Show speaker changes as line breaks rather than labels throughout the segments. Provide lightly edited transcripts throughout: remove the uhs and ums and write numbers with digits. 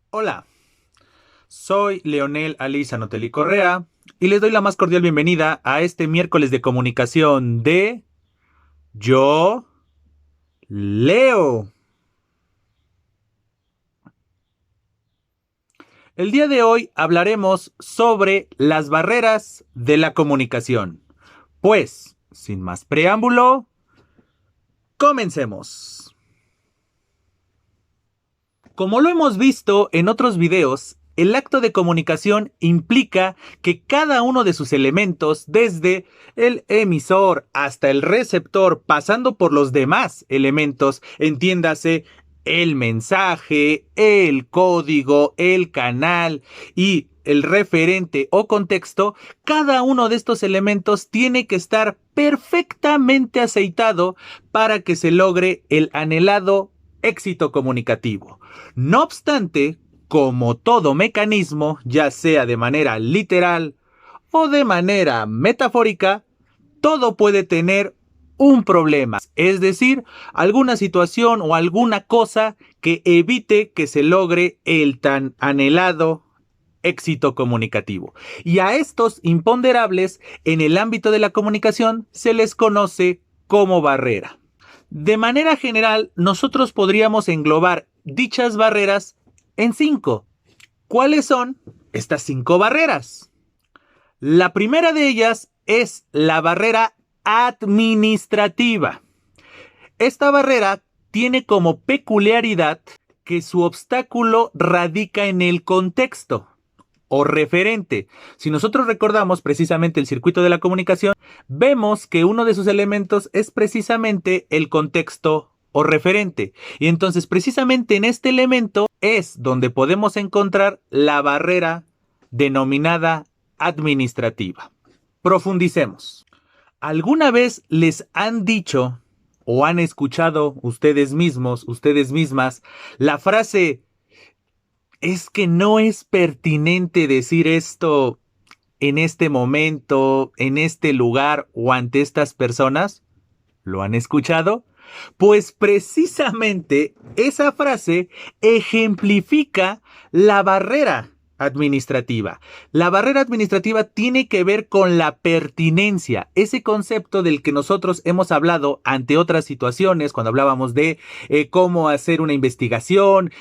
Hola, soy Leonel Ali Sanotelli Correa y les doy la más cordial bienvenida a este miércoles de comunicación de Yo Leo. El día de hoy hablaremos sobre las barreras de la comunicación. Pues, sin más preámbulo, comencemos. Como lo hemos visto en otros videos, el acto de comunicación implica que cada uno de sus elementos, desde el emisor hasta el receptor, pasando por los demás elementos, entiéndase el mensaje, el código, el canal y el referente o contexto, cada uno de estos elementos tiene que estar perfectamente aceitado para que se logre el anhelado éxito comunicativo. No obstante, como todo mecanismo, ya sea de manera literal o de manera metafórica, todo puede tener un problema, es decir, alguna situación o alguna cosa que evite que se logre el tan anhelado éxito comunicativo. Y a estos imponderables en el ámbito de la comunicación se les conoce como barrera. De manera general, nosotros podríamos englobar dichas barreras en 5. ¿Cuáles son estas 5 barreras? La primera de ellas es la barrera administrativa. Esta barrera tiene como peculiaridad que su obstáculo radica en el contexto o referente. Si nosotros recordamos precisamente el circuito de la comunicación, vemos que uno de sus elementos es precisamente el contexto o referente. Y entonces precisamente en este elemento es donde podemos encontrar la barrera denominada administrativa. Profundicemos. ¿Alguna vez les han dicho o han escuchado ustedes mismos, ustedes mismas, la frase: es que no es pertinente decir esto en este momento, en este lugar o ante estas personas? ¿Lo han escuchado? Pues precisamente esa frase ejemplifica la barrera administrativa. La barrera administrativa tiene que ver con la pertinencia, ese concepto del que nosotros hemos hablado ante otras situaciones, cuando hablábamos de cómo hacer una investigación,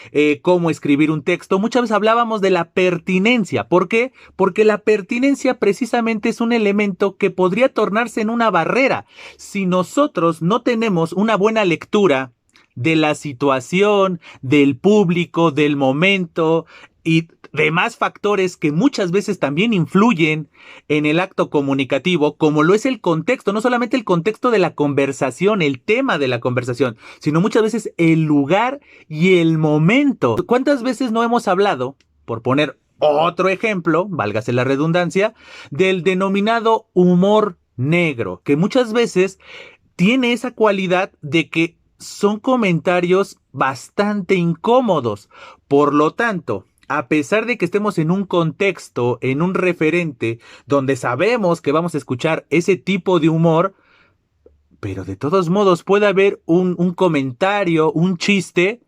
cómo escribir un texto. Muchas veces hablábamos de la pertinencia. ¿Por qué? Porque la pertinencia precisamente es un elemento que podría tornarse en una barrera si nosotros no tenemos una buena lectura de la situación, del público, del momento y demás factores que muchas veces también influyen en el acto comunicativo, como lo es el contexto, no solamente el contexto de la conversación, el tema de la conversación, sino muchas veces el lugar y el momento. ¿Cuántas veces no hemos hablado, por poner otro ejemplo, válgase la redundancia, del denominado humor negro, que muchas veces tiene esa cualidad de que son comentarios bastante incómodos? Por lo tanto, a pesar de que estemos en un contexto, en un referente, donde sabemos que vamos a escuchar ese tipo de humor, pero de todos modos puede haber un comentario, un chiste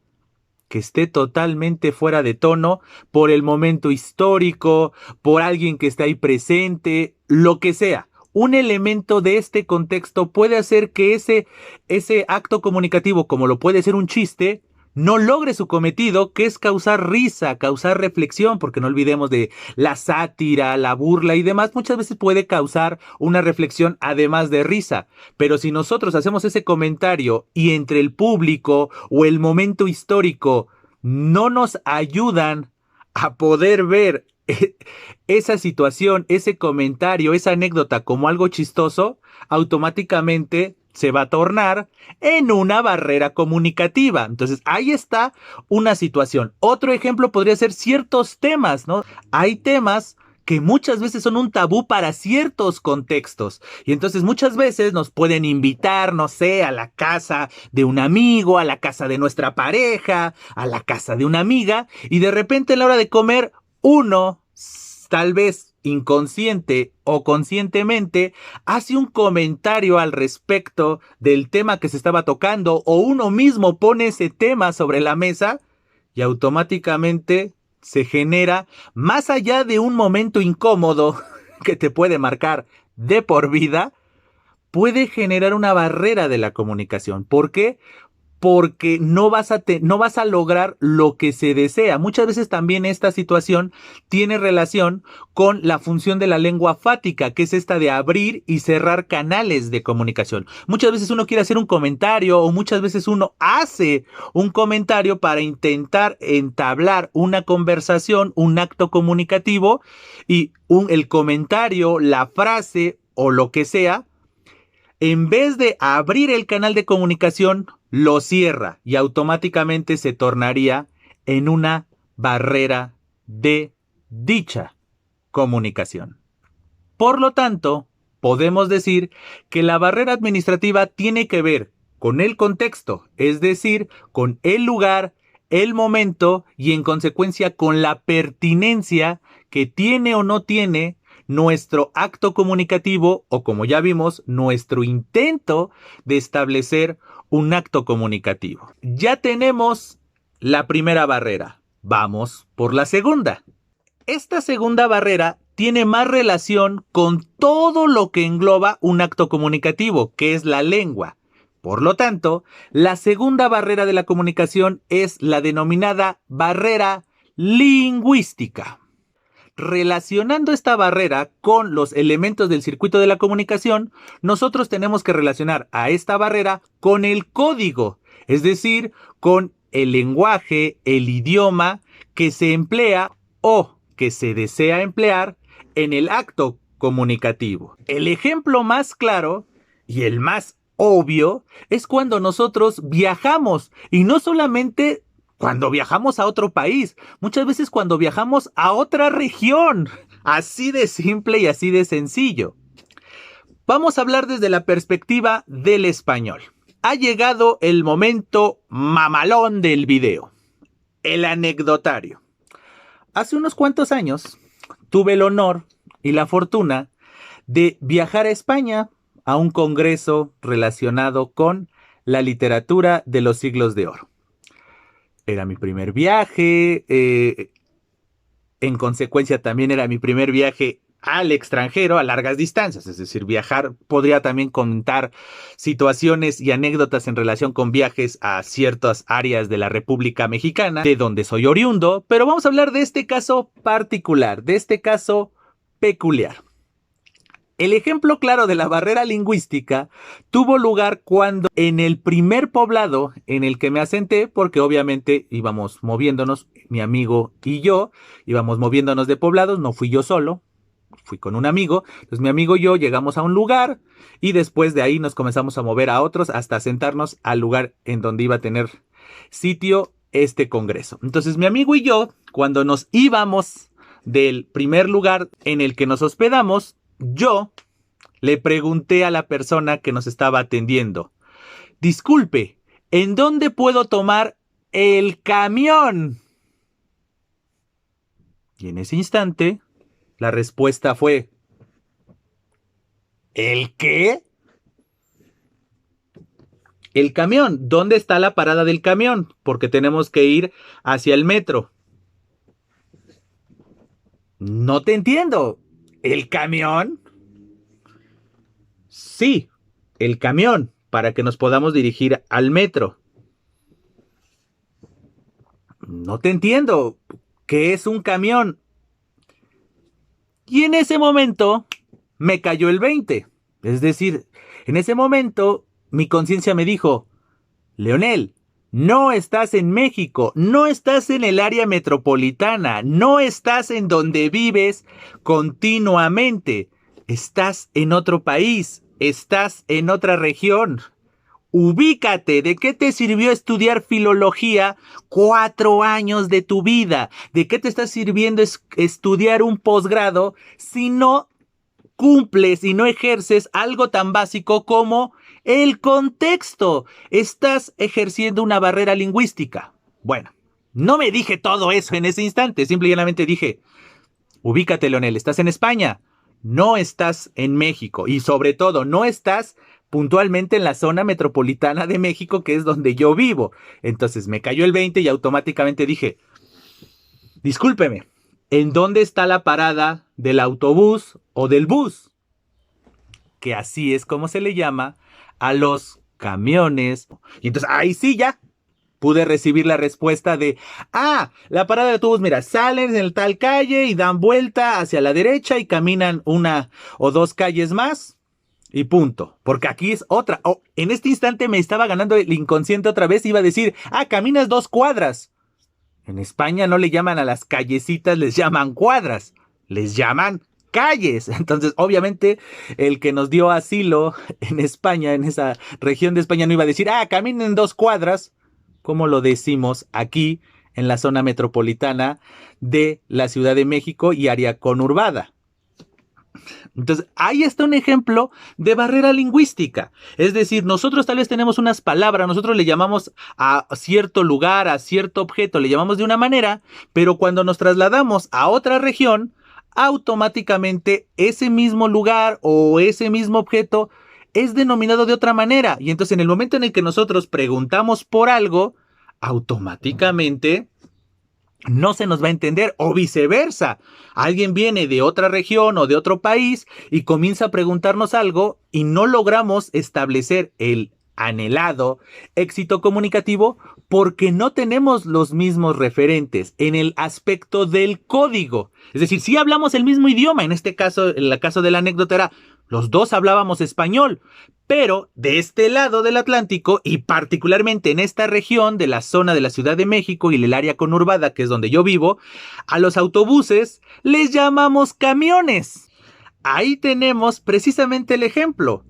que esté totalmente fuera de tono por el momento histórico, por alguien que está ahí presente, lo que sea. Un elemento de este contexto puede hacer que ese acto comunicativo, como lo puede ser un chiste, no logre su cometido, que es causar risa, causar reflexión, porque no olvidemos de la sátira, la burla y demás, muchas veces puede causar una reflexión además de risa. Pero si nosotros hacemos ese comentario y entre el público o el momento histórico no nos ayudan a poder ver esa situación, ese comentario, esa anécdota como algo chistoso, automáticamente se va a tornar en una barrera comunicativa. Entonces, ahí está una situación. Otro ejemplo podría ser ciertos temas, ¿no? Hay temas que muchas veces son un tabú para ciertos contextos. Y entonces muchas veces nos pueden invitar, no sé, a la casa de un amigo, a la casa de nuestra pareja, a la casa de una amiga, y de repente a la hora de comer, uno, tal vez inconsciente o conscientemente, hace un comentario al respecto del tema que se estaba tocando, o uno mismo pone ese tema sobre la mesa y automáticamente se genera más allá de un momento incómodo que te puede marcar de por vida, puede generar una barrera de la comunicación. ¿Por qué? Porque no vas a lograr lo que se desea. Muchas veces también esta situación tiene relación con la función de la lengua fática, que es esta de abrir y cerrar canales de comunicación. Muchas veces uno quiere hacer un comentario o muchas veces uno hace un comentario para intentar entablar una conversación, un acto comunicativo y el comentario, la frase o lo que sea, en vez de abrir el canal de comunicación, lo cierra y automáticamente se tornaría en una barrera de dicha comunicación. Por lo tanto, podemos decir que la barrera administrativa tiene que ver con el contexto, es decir, con el lugar, el momento y en consecuencia con la pertinencia que tiene o no tiene nuestro acto comunicativo o, como ya vimos, nuestro intento de establecer un acto comunicativo. Ya tenemos la primera barrera. Vamos por la segunda. Esta segunda barrera tiene más relación con todo lo que engloba un acto comunicativo, que es la lengua. Por lo tanto, la segunda barrera de la comunicación es la denominada barrera lingüística. Relacionando esta barrera con los elementos del circuito de la comunicación, nosotros tenemos que relacionar a esta barrera con el código, es decir, con el lenguaje, el idioma que se emplea o que se desea emplear en el acto comunicativo. El ejemplo más claro y el más obvio es cuando nosotros viajamos y no solamente cuando viajamos a otro país, muchas veces cuando viajamos a otra región. Así de simple y así de sencillo. Vamos a hablar desde la perspectiva del español. Ha llegado el momento mamalón del video, el anecdotario. Hace unos cuantos años tuve el honor y la fortuna de viajar a España a un congreso relacionado con la literatura de los siglos de oro. Era mi primer viaje, en consecuencia también era mi primer viaje al extranjero a largas distancias, es decir, viajar, podría también contar situaciones y anécdotas en relación con viajes a ciertas áreas de la República Mexicana, de donde soy oriundo, pero vamos a hablar de este caso particular, de este caso peculiar. El ejemplo claro de la barrera lingüística tuvo lugar cuando en el primer poblado en el que me asenté, porque obviamente íbamos moviéndonos, mi amigo y yo, íbamos moviéndonos de poblados, no fui yo solo, fui con un amigo, entonces mi amigo y yo llegamos a un lugar y después de ahí nos comenzamos a mover a otros hasta sentarnos al lugar en donde iba a tener sitio este congreso. Entonces mi amigo y yo, cuando nos íbamos del primer lugar en el que nos hospedamos, yo le pregunté a la persona que nos estaba atendiendo: disculpe, ¿en dónde puedo tomar el camión? Y en ese instante, la respuesta fue: ¿el qué? El camión. ¿Dónde está la parada del camión? Porque tenemos que ir hacia el metro. No te entiendo. ¿El camión? Sí, el camión, para que nos podamos dirigir al metro. No te entiendo. ¿Qué es un camión? Y en ese momento me cayó el 20. Es decir, en ese momento mi conciencia me dijo: Leonel, no estás en México, no estás en el área metropolitana, no estás en donde vives continuamente, estás en otro país, estás en otra región. Ubícate. ¿De qué te sirvió estudiar filología 4 años de tu vida? ¿De qué te está sirviendo estudiar un posgrado si no cumples y no ejerces algo tan básico como el contexto? Estás ejerciendo una barrera lingüística. Bueno, no me dije todo eso en ese instante, simplemente dije: ubícate, Leonel, estás en España, no estás en México y sobre todo no estás puntualmente en la zona metropolitana de México, que es donde yo vivo. Entonces me cayó el 20 y automáticamente dije: Discúlpeme, ¿en dónde está la parada del autobús o del bus? Que así es como se le llama a los camiones. Y entonces ahí sí ya pude recibir la respuesta de, la parada de autobús, mira, salen en tal calle y dan vuelta hacia la derecha y caminan una o dos calles más y punto. Porque aquí es otra. En este instante me estaba ganando el inconsciente otra vez, iba a decir, caminas 2 cuadras. En España no le llaman a las callecitas, les llaman cuadras, les llaman calles. Entonces, obviamente, el que nos dio asilo en España, en esa región de España, no iba a decir, caminen 2 cuadras, como lo decimos aquí en la zona metropolitana de la Ciudad de México y área conurbada. Entonces, ahí está un ejemplo de barrera lingüística. Es decir, nosotros tal vez tenemos unas palabras, nosotros le llamamos a cierto lugar, a cierto objeto, le llamamos de una manera, pero cuando nos trasladamos a otra región, automáticamente ese mismo lugar o ese mismo objeto es denominado de otra manera. Y entonces, en el momento en el que nosotros preguntamos por algo, automáticamente no se nos va a entender, o viceversa. Alguien viene de otra región o de otro país y comienza a preguntarnos algo y no logramos establecer el anhelado éxito comunicativo porque no tenemos los mismos referentes en el aspecto del código. Es decir, si hablamos el mismo idioma, en este caso, en el caso de la anécdota era, los dos hablábamos español, pero de este lado del Atlántico y particularmente en esta región de la zona de la Ciudad de México y el área conurbada, que es donde yo vivo, a los autobuses les llamamos camiones. Ahí tenemos precisamente el ejemplo.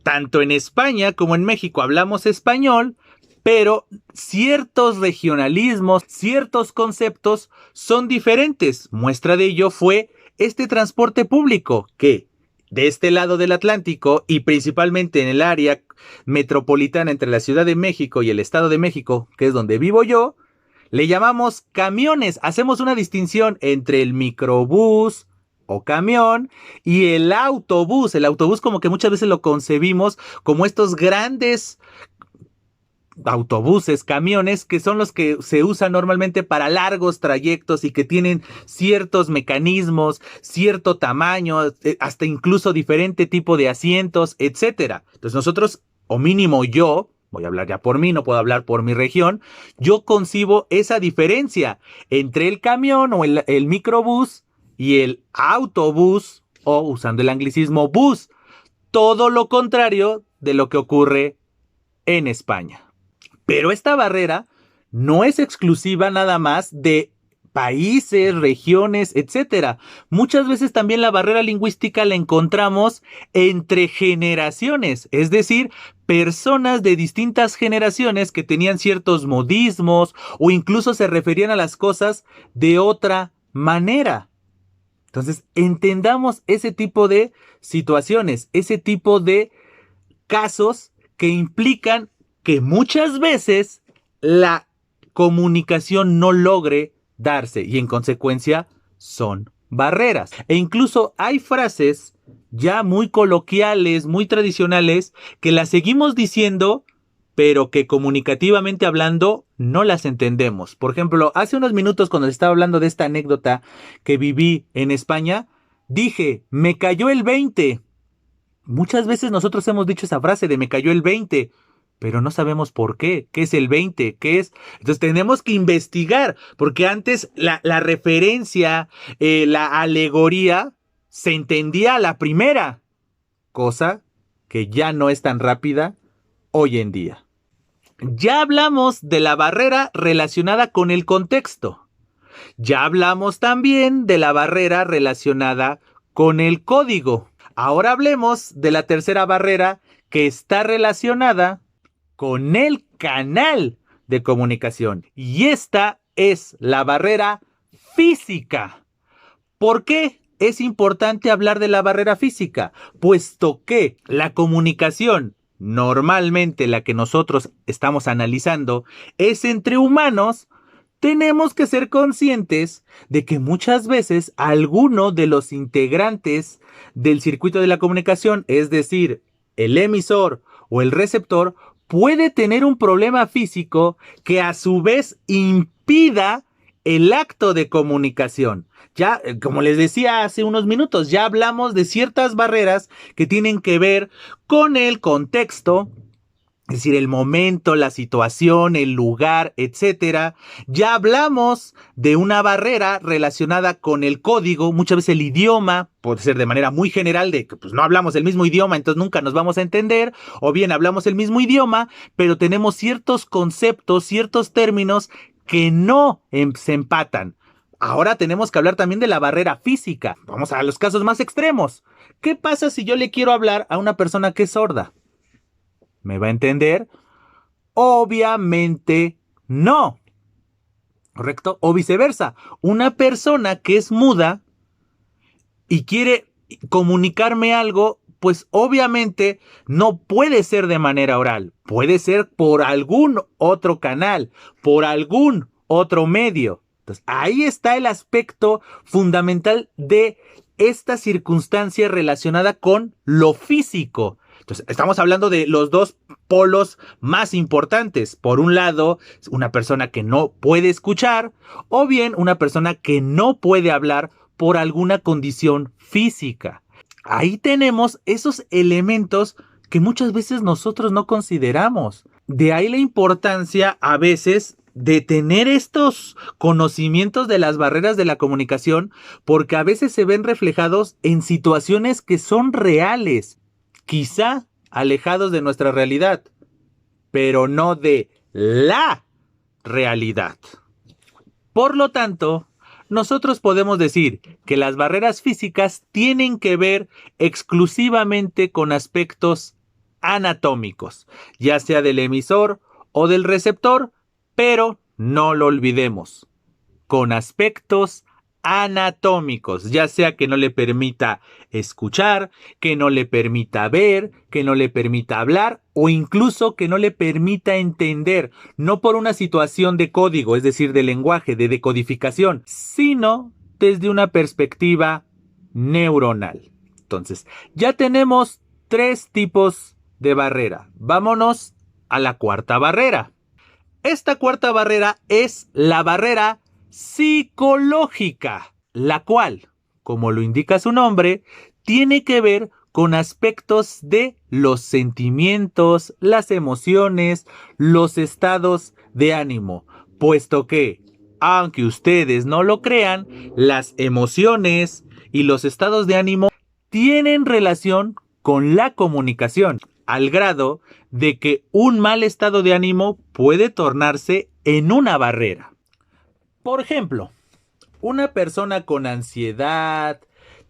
Tanto en España como en México hablamos español, pero ciertos regionalismos, ciertos conceptos son diferentes. Muestra de ello fue este transporte público que de este lado del Atlántico y principalmente en el área metropolitana entre la Ciudad de México y el Estado de México, que es donde vivo yo, le llamamos camiones. Hacemos una distinción entre el microbús o camión y el autobús. El autobús como que muchas veces lo concebimos como estos grandes autobuses, camiones, que son los que se usan normalmente para largos trayectos y que tienen ciertos mecanismos, cierto tamaño, hasta incluso diferente tipo de asientos, etcétera. Entonces nosotros, o mínimo yo, voy a hablar ya por mí, no puedo hablar por mi región, yo concibo esa diferencia entre el camión o el microbús y el autobús, o usando el anglicismo bus, todo lo contrario de lo que ocurre en España. Pero esta barrera no es exclusiva nada más de países, regiones, etcétera. Muchas veces también la barrera lingüística la encontramos entre generaciones, es decir, personas de distintas generaciones que tenían ciertos modismos o incluso se referían a las cosas de otra manera. Entonces, entendamos ese tipo de situaciones, ese tipo de casos que implican que muchas veces la comunicación no logre darse y en consecuencia son barreras. E incluso hay frases ya muy coloquiales, muy tradicionales, que las seguimos diciendo, pero que comunicativamente hablando no las entendemos. Por ejemplo, hace unos minutos cuando estaba hablando de esta anécdota que viví en España, dije, me cayó el 20. Muchas veces nosotros hemos dicho esa frase de me cayó el 20, pero no sabemos por qué. ¿Qué es el 20? ¿Qué es? Entonces tenemos que investigar, porque antes la referencia, la alegoría, se entendía a la primera, cosa que ya no es tan rápida hoy en día. Ya hablamos de la barrera relacionada con el contexto. Ya hablamos también de la barrera relacionada con el código. Ahora hablemos de la tercera barrera que está relacionada con el canal de comunicación. Y esta es la barrera física. ¿Por qué es importante hablar de la barrera física? Puesto que la comunicación, normalmente la que nosotros estamos analizando, es entre humanos, tenemos que ser conscientes de que muchas veces alguno de los integrantes del circuito de la comunicación, es decir, el emisor o el receptor, puede tener un problema físico que a su vez impida el acto de comunicación. Ya, como les decía hace unos minutos, ya hablamos de ciertas barreras que tienen que ver con el contexto, es decir, el momento, la situación, el lugar, etcétera. Ya hablamos de una barrera relacionada con el código, muchas veces el idioma, puede ser de manera muy general de que pues no hablamos el mismo idioma, entonces nunca nos vamos a entender, o bien hablamos el mismo idioma, pero tenemos ciertos conceptos, ciertos términos que no se empatan. Ahora tenemos que hablar también de la barrera física. Vamos a los casos más extremos. ¿Qué pasa si yo le quiero hablar a una persona que es sorda? ¿Me va a entender? Obviamente no. ¿Correcto? O viceversa. Una persona que es muda y quiere comunicarme algo, pues obviamente no puede ser de manera oral. Puede ser por algún otro canal, por algún otro medio. Entonces, ahí está el aspecto fundamental de esta circunstancia relacionada con lo físico. Entonces, estamos hablando de los dos polos más importantes. Por un lado, una persona que no puede escuchar, o bien una persona que no puede hablar por alguna condición física. Ahí tenemos esos elementos que muchas veces nosotros no consideramos. De ahí la importancia a veces de tener estos conocimientos de las barreras de la comunicación, porque a veces se ven reflejados en situaciones que son reales, quizá alejados de nuestra realidad, pero no de la realidad. Por lo tanto, nosotros podemos decir que las barreras físicas tienen que ver exclusivamente con aspectos anatómicos, ya sea del emisor o del receptor, pero no lo olvidemos, con aspectos anatómicos, ya sea que no le permita escuchar, que no le permita ver, que no le permita hablar o incluso que no le permita entender, no por una situación de código, es decir, de lenguaje, de decodificación, sino desde una perspectiva neuronal. Entonces, ya tenemos 3 tipos de barrera. Vámonos a la cuarta barrera. Esta cuarta barrera es la barrera psicológica, la cual, como lo indica su nombre, tiene que ver con aspectos de los sentimientos, las emociones, los estados de ánimo, puesto que, aunque ustedes no lo crean, las emociones y los estados de ánimo tienen relación con la comunicación, al grado de que un mal estado de ánimo puede tornarse en una barrera. Por ejemplo, una persona con ansiedad,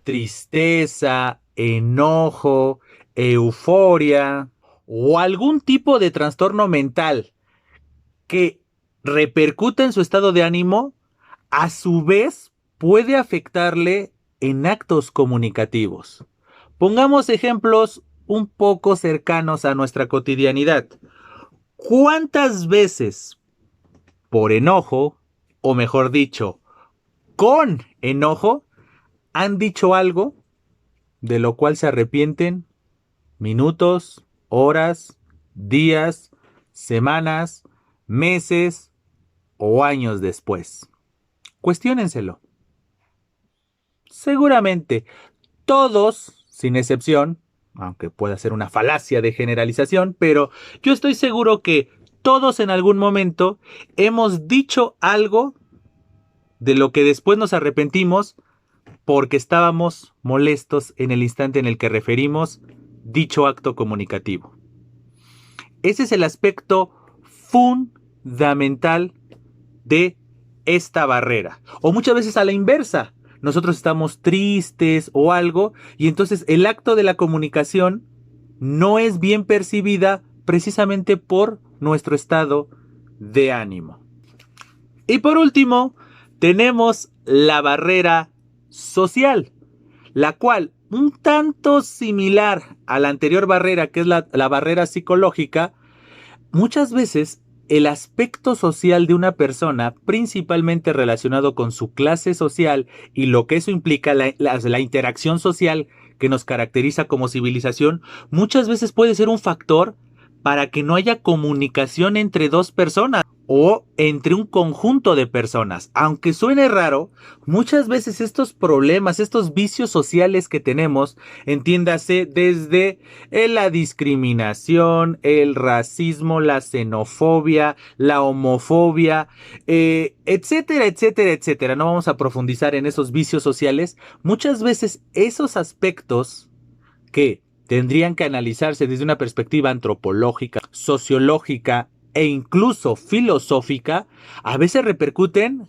tristeza, enojo, euforia o algún tipo de trastorno mental que repercuta en su estado de ánimo, a su vez puede afectarle en actos comunicativos. Pongamos ejemplos un poco cercanos a nuestra cotidianidad. ¿Cuántas veces por enojo, o mejor dicho, con enojo, han dicho algo de lo cual se arrepienten minutos, horas, días, semanas, meses o años después? Cuestiónenselo. Seguramente todos, sin excepción, aunque pueda ser una falacia de generalización, pero yo estoy seguro que todos en algún momento hemos dicho algo de lo que después nos arrepentimos porque estábamos molestos en el instante en el que referimos dicho acto comunicativo. Ese es el aspecto fundamental de esta barrera. O muchas veces a la inversa. Nosotros estamos tristes o algo y entonces el acto de la comunicación no es bien percibida precisamente por nuestro estado de ánimo. Y por último, tenemos la barrera social, la cual, un tanto similar a la anterior barrera, que es la barrera psicológica, muchas veces el aspecto social de una persona, principalmente relacionado con su clase social y lo que eso implica, la interacción social que nos caracteriza como civilización, muchas veces puede ser un factor para que no haya comunicación entre dos personas o entre un conjunto de personas. Aunque suene raro, muchas veces estos problemas, estos vicios sociales que tenemos, entiéndase desde la discriminación, el racismo, la xenofobia, la homofobia, etcétera, etcétera, etcétera. No vamos a profundizar en esos vicios sociales. Muchas veces esos aspectos que tendrían que analizarse desde una perspectiva antropológica, sociológica e incluso filosófica, a veces repercuten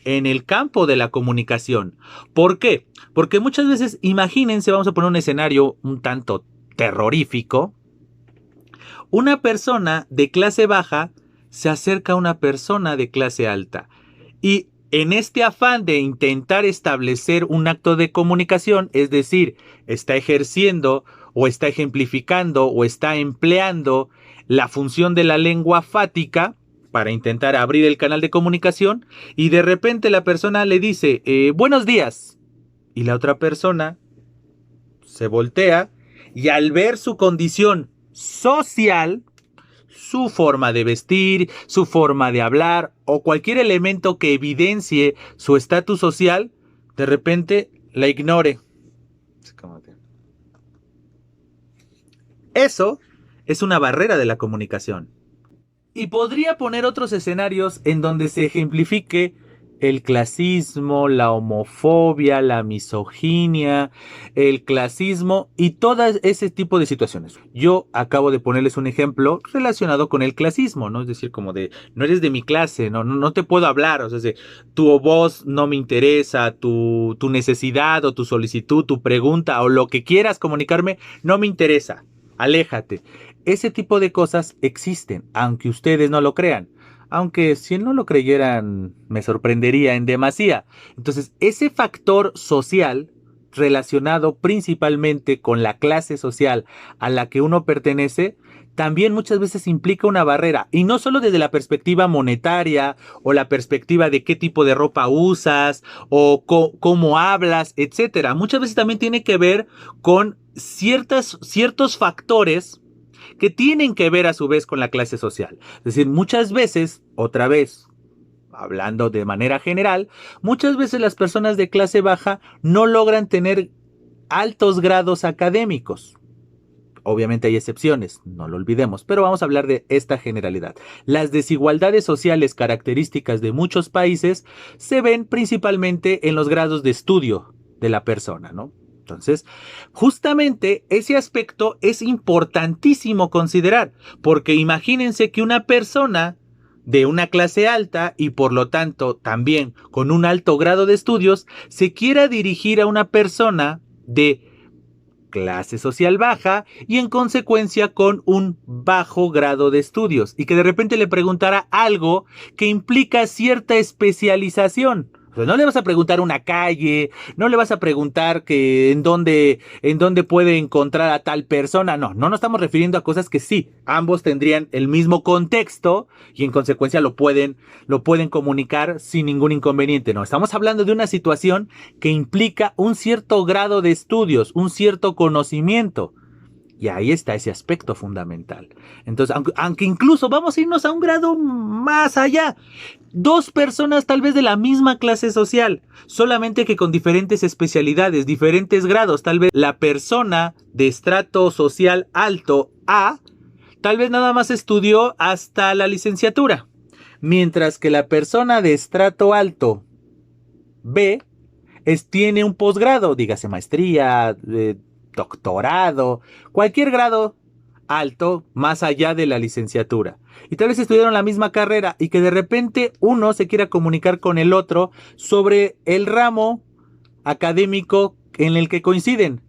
en el campo de la comunicación. ¿Por qué? Porque muchas veces, imagínense, vamos a poner un escenario un tanto terrorífico, una persona de clase baja se acerca a una persona de clase alta y en este afán de intentar establecer un acto de comunicación, es decir, está ejerciendo o está ejemplificando o está empleando la función de la lengua fática para intentar abrir el canal de comunicación y de repente la persona le dice buenos días y la otra persona se voltea y al ver su condición social, su forma de vestir, su forma de hablar o cualquier elemento que evidencie su estatus social, de repente la ignore. Eso es una barrera de la comunicación. Y podría poner otros escenarios en donde se ejemplifique el clasismo, la homofobia, la misoginia, el clasismo y todo ese tipo de situaciones. Yo acabo de ponerles un ejemplo relacionado con el clasismo, ¿no? Es decir, como de, no eres de mi clase, no te puedo hablar, o sea, tu voz no me interesa, tu necesidad o tu solicitud, tu pregunta o lo que quieras comunicarme, no me interesa, aléjate. Ese tipo de cosas existen, aunque ustedes no lo crean. Aunque si no lo creyeran, me sorprendería en demasía. Entonces, ese factor social relacionado principalmente con la clase social a la que uno pertenece, también muchas veces implica una barrera. Y no solo desde la perspectiva monetaria o la perspectiva de qué tipo de ropa usas o cómo hablas, etcétera. Muchas veces también tiene que ver con ciertos factores que tienen que ver a su vez con la clase social. Es decir, muchas veces, otra vez, hablando de manera general, muchas veces las personas de clase baja no logran tener altos grados académicos. Obviamente hay excepciones, no lo olvidemos, pero vamos a hablar de esta generalidad. Las desigualdades sociales características de muchos países se ven principalmente en los grados de estudio de la persona, ¿no? Entonces, justamente ese aspecto es importantísimo considerar, porque imagínense que una persona de una clase alta y por lo tanto también con un alto grado de estudios se quiera dirigir a una persona de clase social baja y en consecuencia con un bajo grado de estudios y que de repente le preguntara algo que implica cierta especialización. O sea, no le vas a preguntar una calle, no le vas a preguntar que en dónde puede encontrar a tal persona. No nos estamos refiriendo a cosas que sí, ambos tendrían el mismo contexto y en consecuencia lo pueden comunicar sin ningún inconveniente. No, estamos hablando de una situación que implica un cierto grado de estudios, un cierto conocimiento. Y ahí está ese aspecto fundamental. Entonces, aunque incluso vamos a irnos a un grado más allá. Dos personas tal vez de la misma clase social, solamente que con diferentes especialidades, diferentes grados. Tal vez la persona de estrato social alto A, tal vez nada más estudió hasta la licenciatura. Mientras que la persona de estrato alto B tiene un posgrado, dígase maestría, doctorado, cualquier grado alto más allá de la licenciatura. Y tal vez estudiaron la misma carrera y que de repente uno se quiera comunicar con el otro sobre el ramo académico en el que coinciden,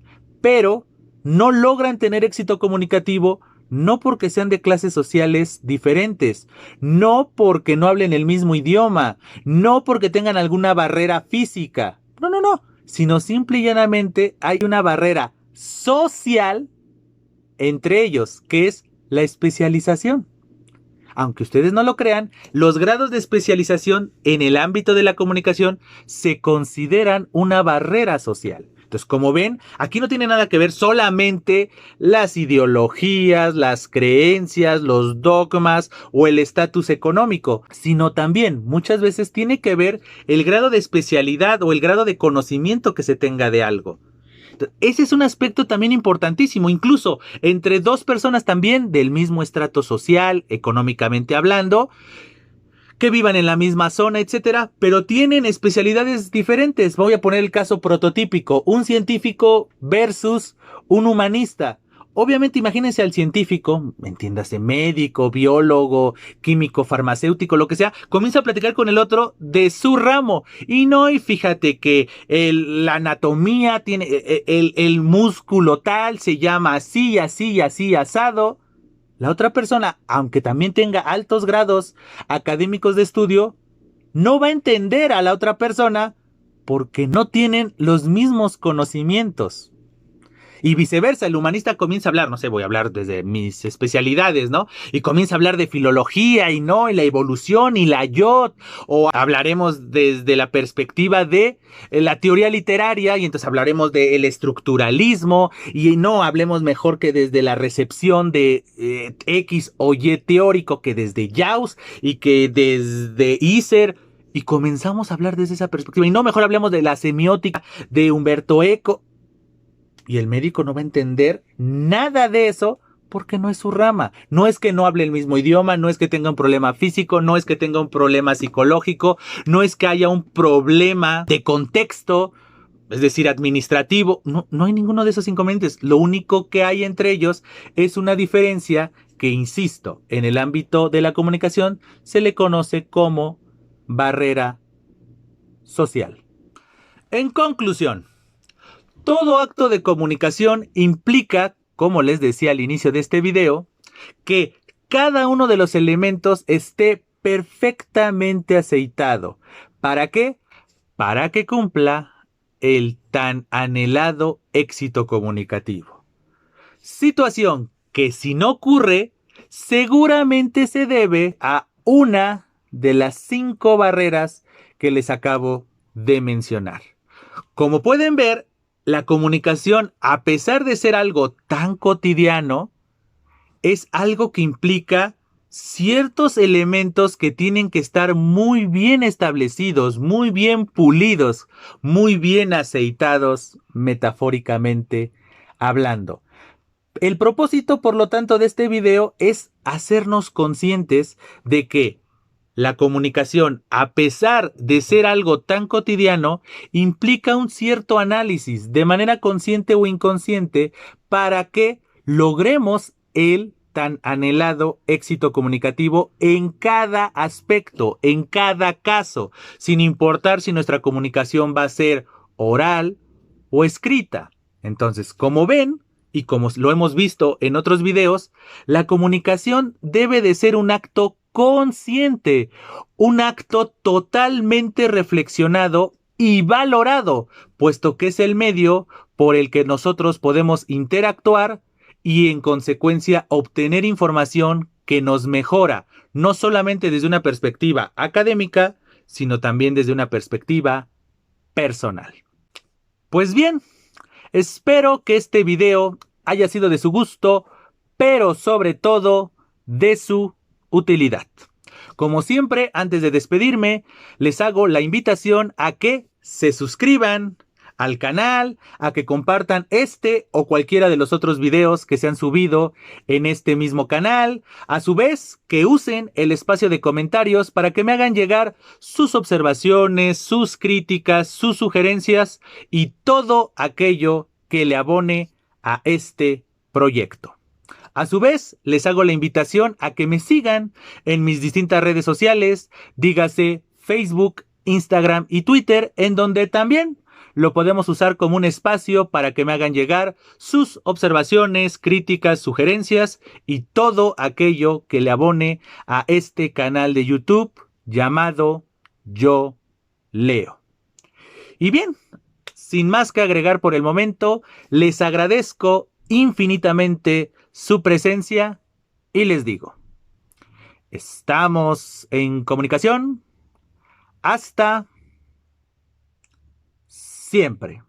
pero no logran tener éxito comunicativo. No porque sean de clases sociales diferentes, no porque no hablen el mismo idioma, no porque tengan alguna barrera física, no, sino simple y llanamente hay una barrera social entre ellos, que es la especialización. Aunque ustedes no lo crean, los grados de especialización en el ámbito de la comunicación se consideran una barrera social. Entonces, como ven, aquí no tiene nada que ver solamente las ideologías, las creencias, los dogmas o el estatus económico, sino también muchas veces tiene que ver el grado de especialidad o el grado de conocimiento que se tenga de algo. Ese es un aspecto también importantísimo, incluso entre dos personas también del mismo estrato social, económicamente hablando, que vivan en la misma zona, etcétera, pero tienen especialidades diferentes. Voy a poner el caso prototípico, un científico versus un humanista. Obviamente imagínense al científico, entiéndase médico, biólogo, químico, farmacéutico, lo que sea, comienza a platicar con el otro de su ramo. Y fíjate que la anatomía tiene, el músculo tal se llama así, así, así, asado. La otra persona, aunque también tenga altos grados académicos de estudio, no va a entender a la otra persona porque no tienen los mismos conocimientos. Y viceversa, el humanista comienza a hablar, no sé, voy a hablar desde mis especialidades, ¿no? Y comienza a hablar de filología y no, y la evolución y la YOT, o hablaremos desde la perspectiva de la teoría literaria, y entonces hablaremos del estructuralismo, y no, hablemos mejor que desde la recepción de X o Y teórico, que desde Gauss y que desde Husserl. Y comenzamos a hablar desde esa perspectiva. Y no, mejor hablemos de la semiótica de Humberto Eco. Y el médico no va a entender nada de eso porque no es su rama. No es que no hable el mismo idioma, no es que tenga un problema físico, no es que tenga un problema psicológico, no es que haya un problema de contexto, es decir, administrativo. No hay ninguno de esos inconvenientes. Lo único que hay entre ellos es una diferencia que, insisto, en el ámbito de la comunicación se le conoce como barrera social. En conclusión, todo acto de comunicación implica, como les decía al inicio de este video, que cada uno de los elementos esté perfectamente aceitado. ¿Para qué? Para que cumpla el tan anhelado éxito comunicativo. Situación que, si no ocurre, seguramente se debe a una de las 5 barreras que les acabo de mencionar. Como pueden ver, la comunicación, a pesar de ser algo tan cotidiano, es algo que implica ciertos elementos que tienen que estar muy bien establecidos, muy bien pulidos, muy bien aceitados, metafóricamente hablando. El propósito, por lo tanto, de este video es hacernos conscientes de que la comunicación, a pesar de ser algo tan cotidiano, implica un cierto análisis de manera consciente o inconsciente para que logremos el tan anhelado éxito comunicativo en cada aspecto, en cada caso, sin importar si nuestra comunicación va a ser oral o escrita. Entonces, como ven, y como lo hemos visto en otros videos, la comunicación debe de ser un acto consciente, un acto totalmente reflexionado y valorado, puesto que es el medio por el que nosotros podemos interactuar y, en consecuencia, obtener información que nos mejora, no solamente desde una perspectiva académica, sino también desde una perspectiva personal. Pues bien, espero que este video haya sido de su gusto, pero sobre todo de su utilidad. Como siempre, antes de despedirme, les hago la invitación a que se suscriban al canal, a que compartan este o cualquiera de los otros videos que se han subido en este mismo canal. A su vez, que usen el espacio de comentarios para que me hagan llegar sus observaciones, sus críticas, sus sugerencias y todo aquello que le abone a este proyecto. A su vez, les hago la invitación a que me sigan en mis distintas redes sociales, dígase Facebook, Instagram y Twitter, en donde también lo podemos usar como un espacio para que me hagan llegar sus observaciones, críticas, sugerencias y todo aquello que le abone a este canal de YouTube llamado Yo Leo. Y bien, sin más que agregar por el momento, les agradezco infinitamente su presencia y les digo, estamos en comunicación. Hasta siempre.